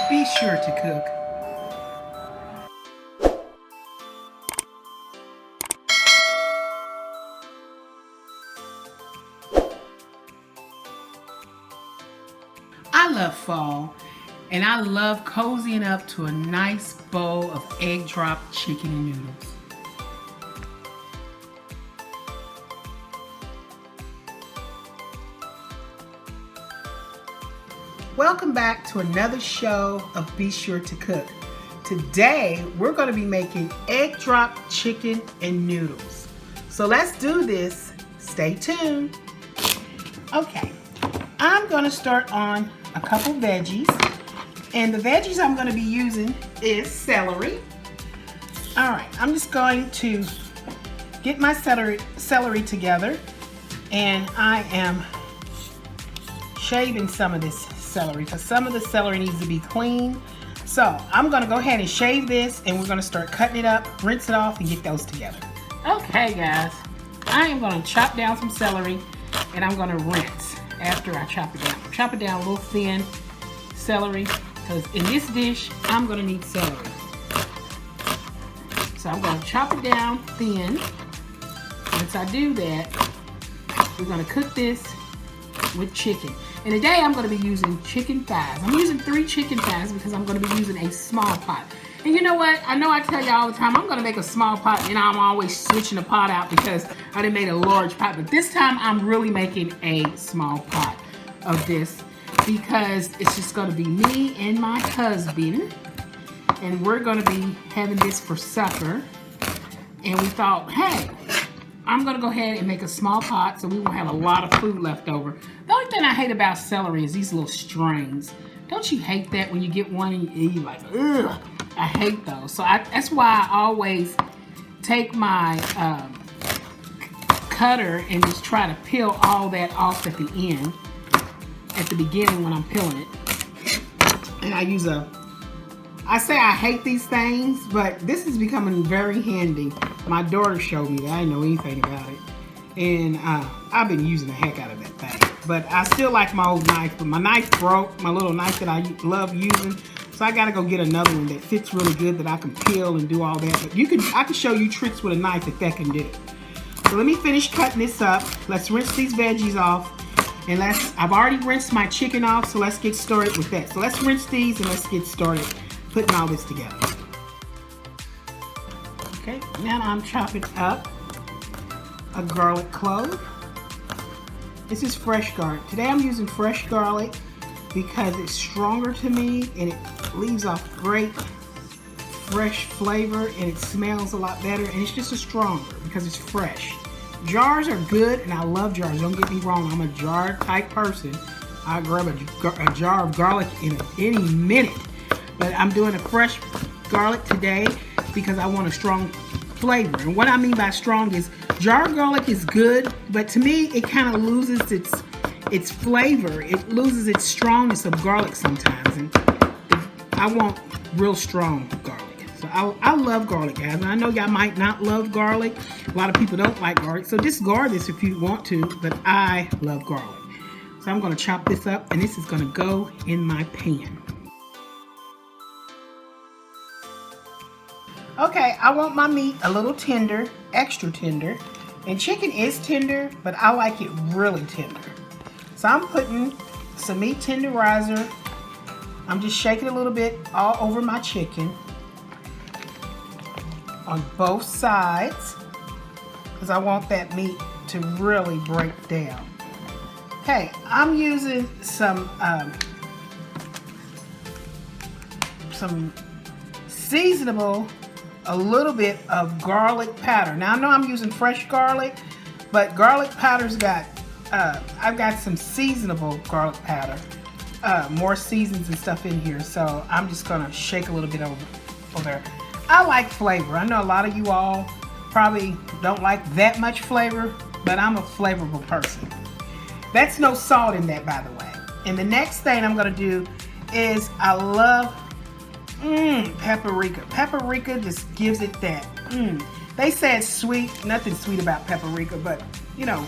Be sure to cook. I love fall, and I love cozying up to a nice bowl of egg drop chicken and noodles. Welcome back to another show of Be Sure to Cook. Today, we're going to be making egg drop chicken and noodles. So let's do this. Stay tuned. Okay, I'm going to start on a couple veggies. And the veggies I'm going to be using is celery. All right, I'm just going to get my celery together. And I am shaving some of this celery because some of the celery needs to be clean. So I'm going to go ahead and shave this, and we're going to start cutting it up, rinse it off, and get those together. Okay, guys, I am going to chop down some celery, and I'm going to rinse after I chop it down. Chop it down a little thin celery, because in this dish, I'm going to need celery. So I'm going to chop it down thin. Once I do that, we're going to cook this with chicken. And today I'm going to be using chicken thighs. I'm using 3 chicken thighs because I'm going to be using a small pot. And you know what? I know I tell you all the time, I'm going to make a small pot, and I'm always switching the pot out because I done made a large pot. But this time I'm really making a small pot of this because it's just going to be me and my husband. And we're going to be having this for supper. And we thought, hey, I'm going to go ahead and make a small pot so we won't have a lot of food left over. The only thing I hate about celery is these little strings. Don't you hate that when you get one and you're like, ugh, I hate those. So that's why I always take my cutter and just try to peel all that off at the end, at the beginning when I'm peeling it. And I say I hate these things, but this is becoming very handy. My daughter showed me that. I didn't know anything about it. And I've been using the heck out of that thing. But I still like my old knife, but my knife broke, my little knife that I love using. So I gotta go get another one that fits really good that I can peel and do all that. But I can show you tricks with a knife that can do. So let me finish cutting this up. Let's rinse these veggies off. And I've already rinsed my chicken off, so let's get started with that. So let's rinse these and let's get started putting all this together. Okay, now I'm chopping up a garlic clove. This is fresh garlic. Today I'm using fresh garlic because it's stronger to me and it leaves off great fresh flavor and it smells a lot better and it's just a stronger because it's fresh. Jars are good and I love jars. Don't get me wrong, I'm a jar type person. I'll grab a jar of garlic in any minute. But I'm doing a fresh garlic today because I want a strong flavor. And what I mean by strong is jar garlic is good, but to me it kind of loses its flavor. It loses its strongness of garlic sometimes. And I want real strong garlic. So I love garlic, guys. And I know y'all might not love garlic. A lot of people don't like garlic. So discard this if you want to, but I love garlic. So I'm going to chop this up and this is going to go in my pan. Okay, I want my meat a little tender, extra tender. And chicken is tender, but I like it really tender. So I'm putting some meat tenderizer. I'm just shaking a little bit all over my chicken on both sides because I want that meat to really break down. Okay, I'm using some seasonable, a little bit of garlic powder. Now I know I'm using fresh garlic, but garlic powder's got, I've got some seasonable garlic powder, more seasons and stuff in here. So I'm just gonna shake a little bit over there. I like flavor. I know a lot of you all probably don't like that much flavor, but I'm a flavorful person. That's no salt in that, by the way. And the next thing I'm gonna do is I love paprika. Paprika just gives it that. They say it's sweet. Nothing sweet about paprika, but you know,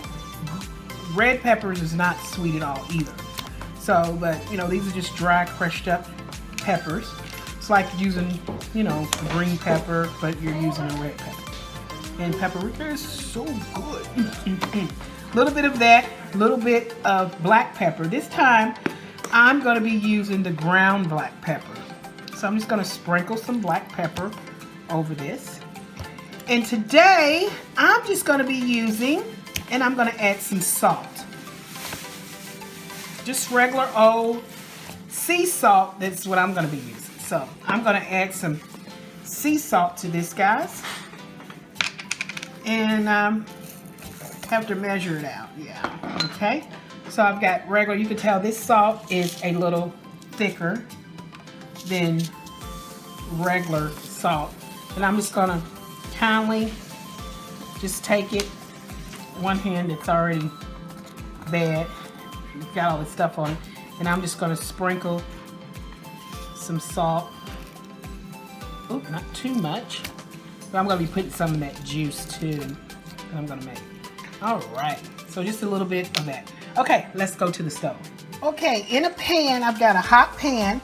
red peppers is not sweet at all either. So, but you know, these are just dry, crushed up peppers. It's like using, you know, a green pepper, but you're using a red pepper. And paprika is so good. A little bit of that, a little bit of black pepper. This time, I'm gonna be using the ground black pepper. So I'm just gonna sprinkle some black pepper over this. And today, I'm just gonna be using, and I'm gonna add some salt. Just regular old sea salt, that's what I'm gonna be using. So I'm gonna add some sea salt to this, guys. And have to measure it out, yeah, okay? So I've got regular, you can tell this salt is a little thicker than regular salt. And I'm just gonna kindly just take it, one hand that's already bad, got all this stuff on it, and I'm just gonna sprinkle some salt. Oop, not too much. But I'm going to be putting some of that juice too that I'm going to make. Alright, so just a little bit of that. Okay, let's go to the stove. Okay, in a pan, I've got a hot pan,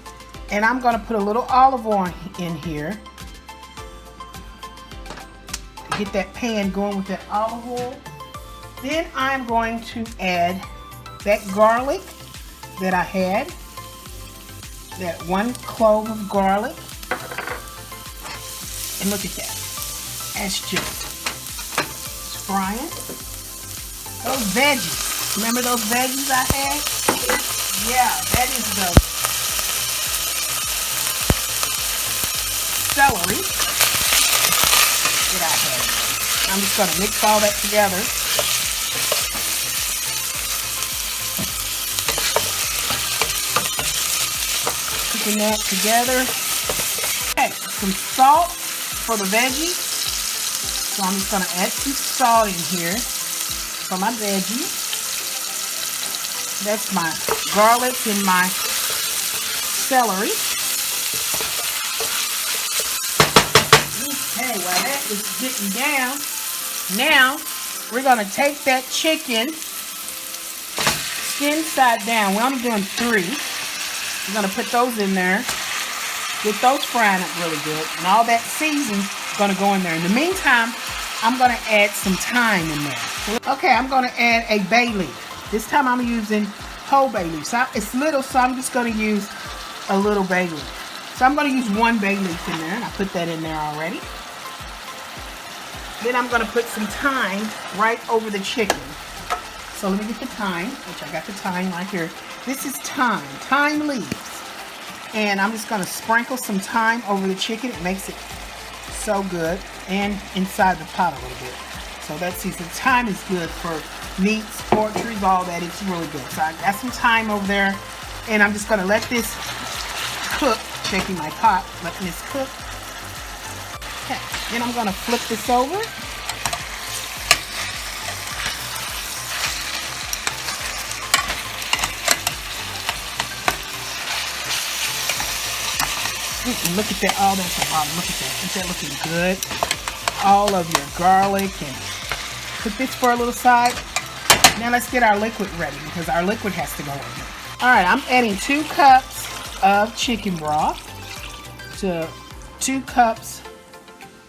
and I'm going to put a little olive oil in here. Get that pan going with that olive oil. Then I'm going to add that garlic that I had. That 1 clove of garlic. And look at that. That's just frying. Those veggies. Remember those veggies I had? Yeah, that is the celery that I had. I'm just going to mix all that together. Putting that together. Okay, some salt for the veggies. So I'm just going to add some salt in here for my veggies. That's my garlic and my celery. Okay, while that is getting down, now we're going to take that chicken skin side down. We're only doing 3. We're going to put those in there. Get those frying up really good. And all that seasoning is going to go in there. In the meantime, I'm going to add some thyme in there. Okay, I'm going to add a bay leaf. This time I'm using whole bay leaf. So it's little, so I'm just going to use a little bay leaf. So I'm going to use 1 bay leaf in there. And I put that in there already. Then I'm going to put some thyme right over the chicken. So let me get the thyme, which I got the thyme right here. This is thyme leaves. And I'm just going to sprinkle some thyme over the chicken. It makes it so good. And inside the pot a little bit. So that's the thyme is good for meats, poultry, all that. It's really good. So I got some thyme over there. And I'm just going to let this cook. Shaking my pot, letting this cook. Okay. Then I'm going to flip this over. Look at that, all that's at the bottom. Look at that. Isn't that looking good? All of your garlic, and put this for a little side. Now let's get our liquid ready because our liquid has to go in here. Alright, I'm adding 2 cups of chicken broth to 2 cups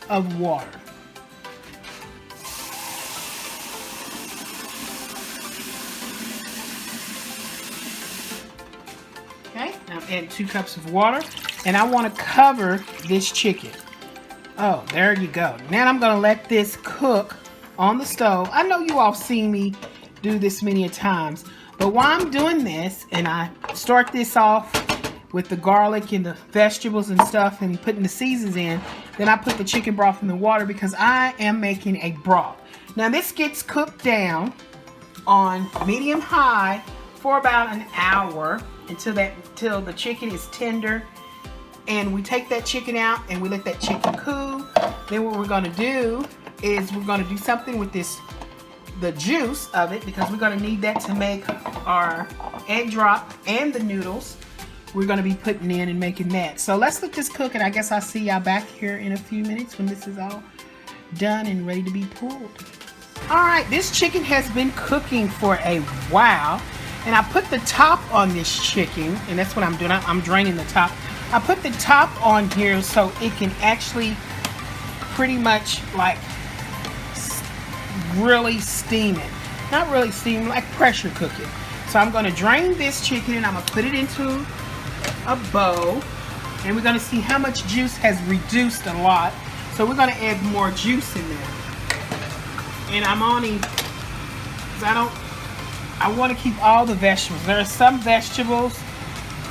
of water. Okay, now I'm adding 2 cups of water. And I want to cover this chicken. Oh, there you go. Now I'm going to let this cook on the stove. I know you all seen me do this many times. But while I'm doing this, and I start this off with the garlic and the vegetables and stuff and putting the seasonings in, then I put the chicken broth in the water because I am making a broth. Now this gets cooked down on medium high for about an hour until the chicken is tender. And we take that chicken out and we let that chicken cool. Then what we're going to do is we're going to do something with the juice of it, because we're going to need that to make our egg drop and the noodles. We're going to be putting in and making that. So let's let this cook, and I guess I'll see y'all back here in a few minutes when this is all done and ready to be pulled. Alright, this chicken has been cooking for a while. And I put the top on this chicken, and that's what I'm doing. I'm draining the top. I put the top on here so it can actually pretty much like really steam it. Not really steam, like pressure cook it. So I'm going to drain this chicken and I'm going to put it into a bowl. And we're going to see how much juice has reduced a lot. So we're going to add more juice in there. And I'm only, because I want to keep all the vegetables. There are some vegetables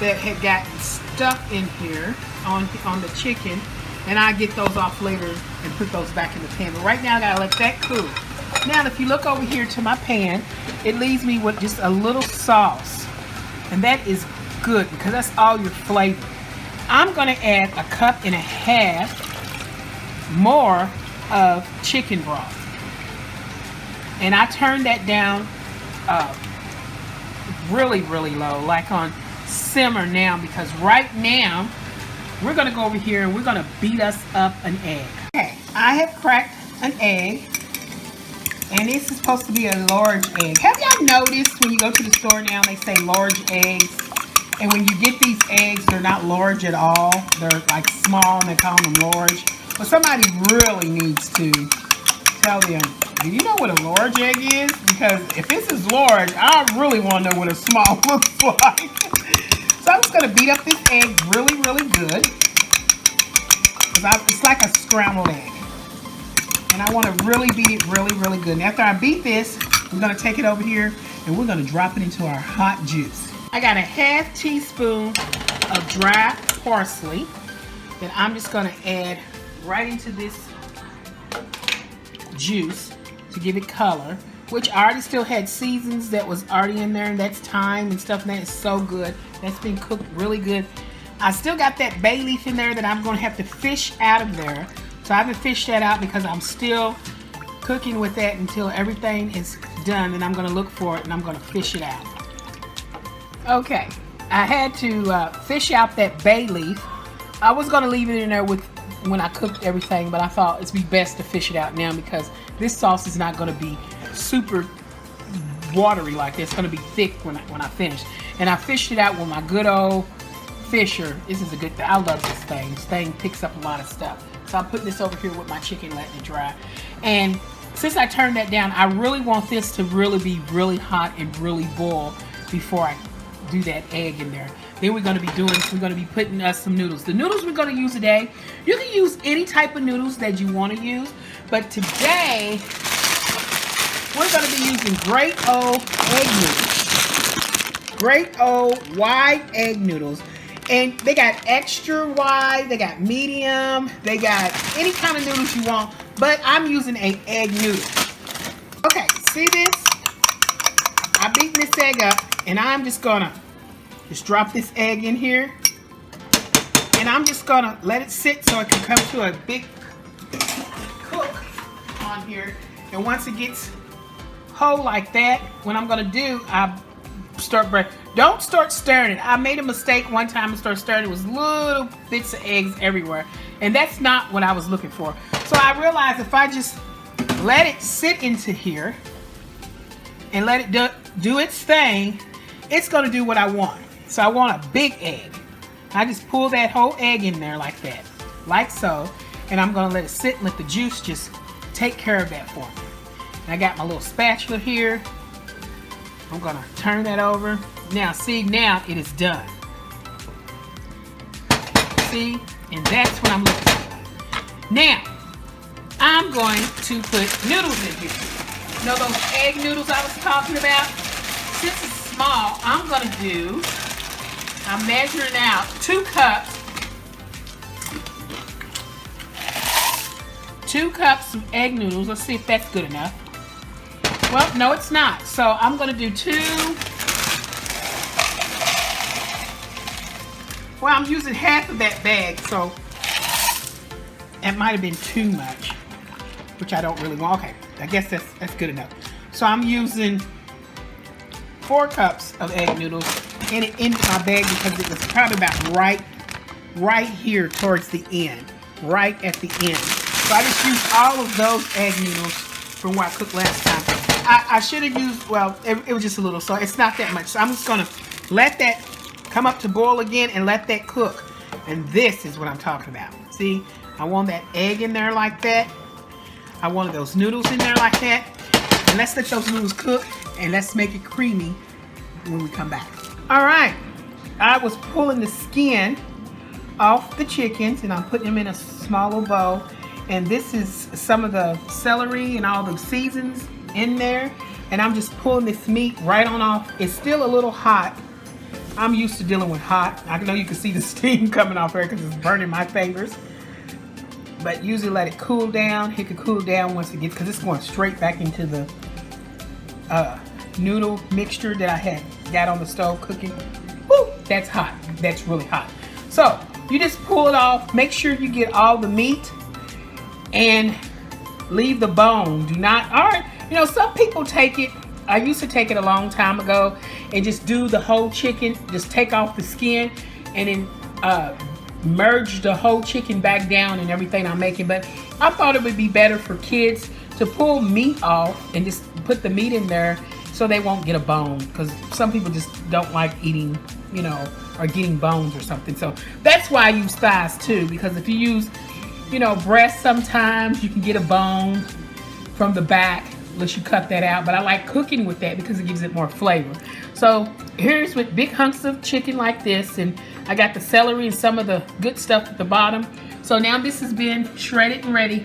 that had gotten stuck in here on the chicken. And I get those off later and put those back in the pan. But right now I got to let that cool. Now if you look over here to my pan, it leaves me with just a little sauce. And that is good because that's all your flavor. I'm going to add 1.5 cups more of chicken broth. And I turned that down really, really low, like on simmer now, because right now we're going to go over here and we're going to beat us up an egg. Okay, I have cracked an egg. And this is supposed to be a large egg. Have y'all noticed when you go to the store now, they say large eggs? And when you get these eggs, they're not large at all. They're like small and they call them large. But somebody really needs to tell them, do you know what a large egg is? Because if this is large, I really want to know what a small looks like. So I'm just going to beat up this egg really, really good. Because it's like a scrambled egg. And I want to really beat it really, really good. And after I beat this, we're going to take it over here and we're going to drop it into our hot juice. I got 1/2 teaspoon of dry parsley that I'm just going to add right into this juice to give it color, which I already still had seasons that was already in there, and that's thyme and stuff, and that is so good. That's been cooked really good. I still got that bay leaf in there that I'm going to have to fish out of there. So I haven't fished that out because I'm still cooking with that until everything is done, and I'm going to look for it and I'm going to fish it out. Okay, I had to fish out that bay leaf. I was going to leave it in there when I cooked everything, but I thought it'd be best to fish it out now because this sauce is not going to be super watery like this. It's going to be thick when I finish. And I fished it out with my good old fisher. This is a good thing. I love this thing. This thing picks up a lot of stuff. So I'm putting this over here with my chicken, letting it dry. And since I turned that down, I really want this to really be really hot and really boil before I do that egg in there. Then we're going to be putting some noodles. The noodles we're going to use today, you can use any type of noodles that you want to use. But today, we're going to be using great old egg noodles. Great old wide egg noodles. And they got extra wide, they got medium, they got any kind of noodles you want, but I'm using an egg noodle. Okay, see this? I'm beating this egg up, and I'm just gonna drop this egg in here, and I'm just gonna let it sit so it can come to a big cook on here. And once it gets whole like that, what I'm gonna do, don't start stirring it. I made a mistake one time and started stirring it. It was little bits of eggs everywhere. And that's not what I was looking for. So I realized if I just let it sit into here and let it do its thing, it's going to do what I want. So I want a big egg. I just pull that whole egg in there like that. Like so. And I'm going to let it sit and let the juice just take care of that for me. And I got my little spatula here. I'm going to turn that over. Now, see, now it is done. See? And that's what I'm looking for. Now, I'm going to put noodles in here. You know those egg noodles I was talking about? Since it's small, I'm measuring out 2 cups. 2 cups of egg noodles. Let's see if that's good enough. Well, no, it's not. So I'm going to do 2. Well, I'm using half of that bag, so it might have been too much, which I don't really want. Okay, I guess that's good enough. So I'm using 4 cups of egg noodles in my bag because it was probably about right here towards the end, right at the end. So I just used all of those egg noodles from what I cooked last time. I should have used, well, it was just a little, so it's not that much. So I'm just going to let that come up to boil again and let that cook. And this is what I'm talking about. See, I want that egg in there like that. I wanted those noodles in there like that. And let's let those noodles cook and let's make it creamy when we come back. All right, I was pulling the skin off the chickens and I'm putting them in a smaller bowl. And this is some of the celery and all the seasons in there. And I'm just pulling this meat right on off. It's still a little hot. I'm used to dealing with hot. I know you can see the steam coming off here because it's burning my fingers. But usually let it cool down. It can cool down once it gets, because it's going straight back into the noodle mixture that I had got on the stove cooking. Woo, that's hot. That's really hot. So you just pull it off. Make sure you get all the meat and leave the bone. Do not, all right, you know, some people take it, I used to take it a long time ago and just do the whole chicken, just take off the skin and then merge the whole chicken back down and everything I'm making. But I thought it would be better for kids to pull meat off and just put the meat in there so they won't get a bone, because some people just don't like eating, you know, or getting bones or something. So that's why I use thighs too, because if you use, you know, breast, sometimes you can get a bone from the back unless you cut that out. But I like cooking with that because it gives it more flavor. So here's with big hunks of chicken like this, and I got the celery and some of the good stuff at the bottom. So now this has been shredded and ready.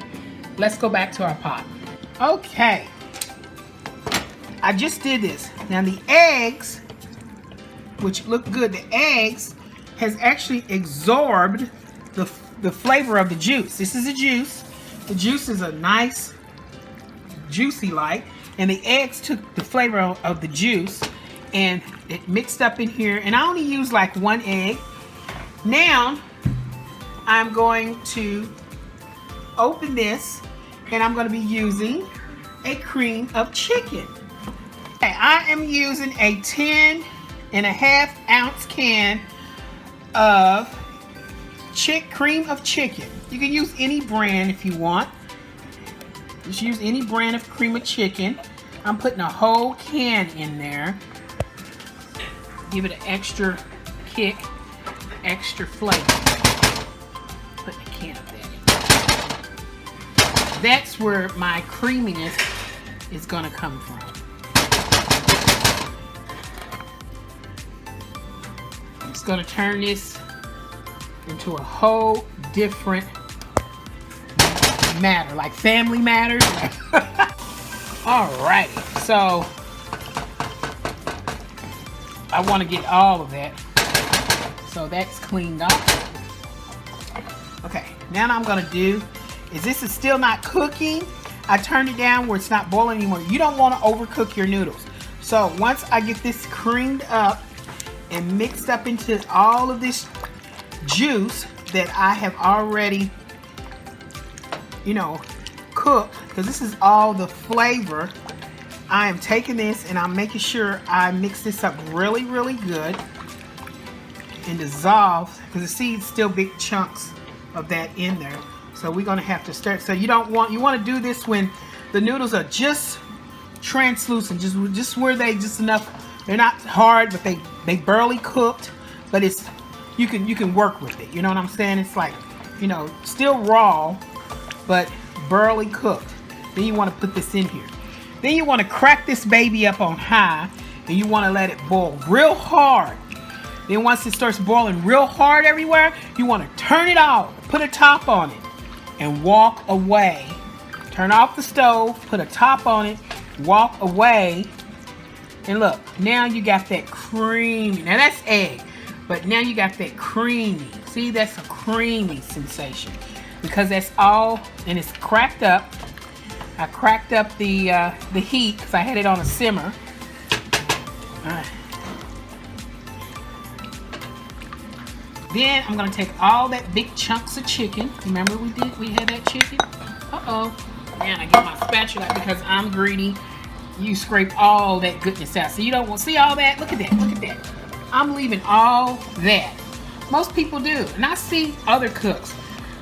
Let's go back to our pot. Okay, I just did this. Now the eggs, which look good, the eggs has actually absorbed the flavor of the juice. This is a juice. The juice is a nice juicy like, and the eggs took the flavor of the juice and it mixed up in here, and I only use like one egg. Now I'm going to open this and I'm going to be using a cream of chicken. Okay, I am using a 10.5 ounce can of cream of chicken. You can use any brand if you want. Just use any brand of cream of chicken. I'm putting a whole can in there. Give it an extra kick, extra flavor. Putting a can of that in. That's where my creaminess is gonna come from. I'm just gonna turn this into a whole different matter, like Family Matters. Alrighty, so I want to get all of that, so that's cleaned off. Okay, now what I'm gonna do is, this is still not cooking. I turned it down where it's not boiling anymore. You don't want to overcook your noodles. So once I get this creamed up and mixed up into all of this juice that I have already, you know, cooked, because this is all the flavor, I am taking this and I'm making sure I mix this up really, really good and dissolve, because the seeds still big chunks of that in there. So we're gonna have to stir. So you want to do this when the noodles are just translucent, just where they just enough. They're not hard, but they barely cooked. But it's you can work with it. You know what I'm saying? It's like, you know, still raw, but barely cooked. Then you want to put this in here. Then you want to crack this baby up on high, and you want to let it boil real hard. Then once it starts boiling real hard everywhere, you want to turn it off, put a top on it, and walk away. Turn off the stove, put a top on it, walk away, and look, now you got that creamy. Now that's egg, but now you got that creamy. See, that's a creamy sensation because that's all, and it's cracked up. I cracked up the heat because I had it on a simmer. Then I'm gonna take all that big chunks of chicken. Remember we had that chicken? Uh-oh. Man, I get my spatula out because I'm greedy. You scrape all that goodness out. So you don't want to see all that. Look at that, look at that. I'm leaving all that. Most people do. And I see other cooks.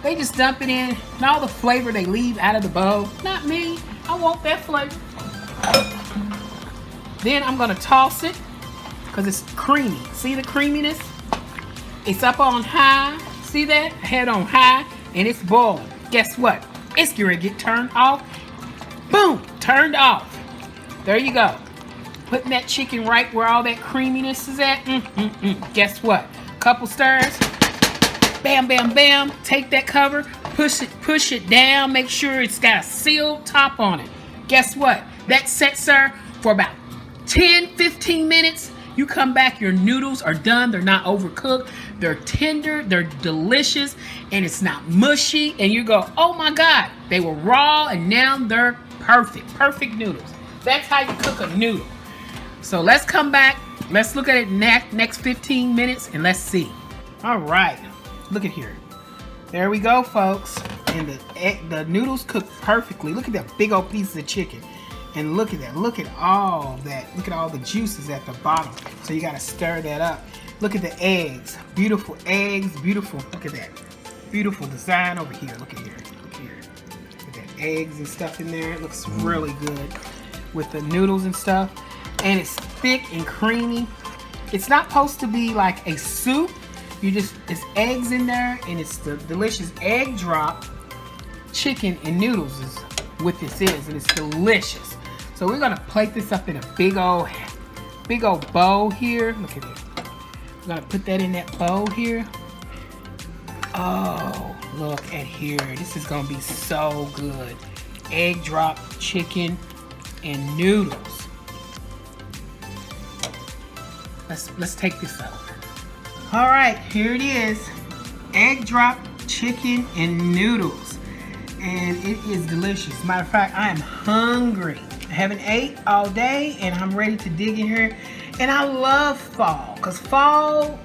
They just dump it in and all the flavor they leave out of the bowl. Not me. I want that flavor. Then I'm gonna toss it because it's creamy. See the creaminess? It's up on high, See that? I had it on high and it's boiling. Guess what? It's going to get turned off. Boom! Turned off. There you go. Putting that chicken right where all that creaminess is at. Guess what? Couple stirs. Bam, bam, bam. Take that cover. Push it down. Make sure it's got a sealed top on it. Guess what? That sets there for about 10-15 minutes. You come back, your noodles are done. They're not overcooked. They're tender. They're delicious. And it's not mushy. And you go, oh my God. They were raw and now they're perfect. Perfect noodles. That's how you cook a noodle. So let's come back. Let's look at it next 15 minutes and let's see. All right. Look at here. There we go, folks. And the noodles cooked perfectly. Look at that big old piece of chicken. And look at that. Look at all that. Look at all the juices at the bottom. So you got to stir that up. Look at the eggs. Beautiful eggs. Beautiful. Look at that. Beautiful design over here. Look at here. Look here. Look at that eggs and stuff in there. It looks really good with the noodles and stuff. And it's thick and creamy. It's not supposed to be like a soup. It's eggs in there, and it's the delicious egg drop chicken and noodles is what this is, and it's delicious. So we're gonna plate this up in a big old bowl here. Look at it. We're gonna put that in that bowl here. Oh, look at here. This is gonna be so good. Egg drop chicken and noodles. Let's take this out. All right, here it is. Egg drop chicken and noodles. And it is delicious. Matter of fact, I am hungry. I haven't ate all day and I'm ready to dig in here. And I love fall, because fall,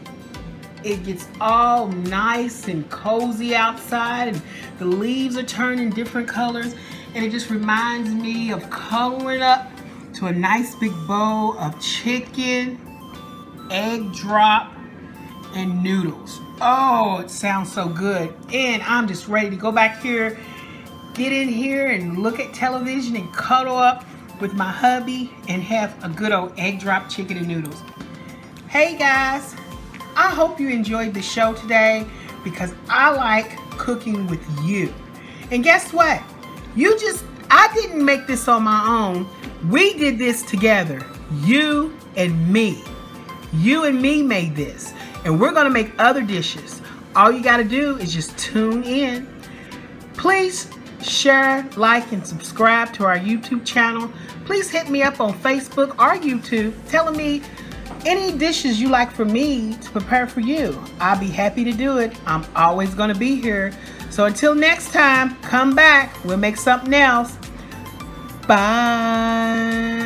it gets all nice and cozy outside and the leaves are turning different colors. And it just reminds me of coloring up to a nice big bowl of chicken, egg drop, and noodles. Oh, it sounds so good. And I'm just ready to go back here, get in here and look at television and cuddle up with my hubby and have a good old egg drop chicken and noodles. Hey guys, I hope you enjoyed the show today, because I like cooking with you. And guess what? I didn't make this on my own. We did this together. You and me. You and me made this. And we're gonna make other dishes. All you gotta do is just tune in. Please share, like, and subscribe to our YouTube channel. Please hit me up on Facebook or YouTube telling me any dishes you like for me to prepare for you. I'll be happy to do it. I'm always gonna be here. So until next time, come back. We'll make something else. Bye.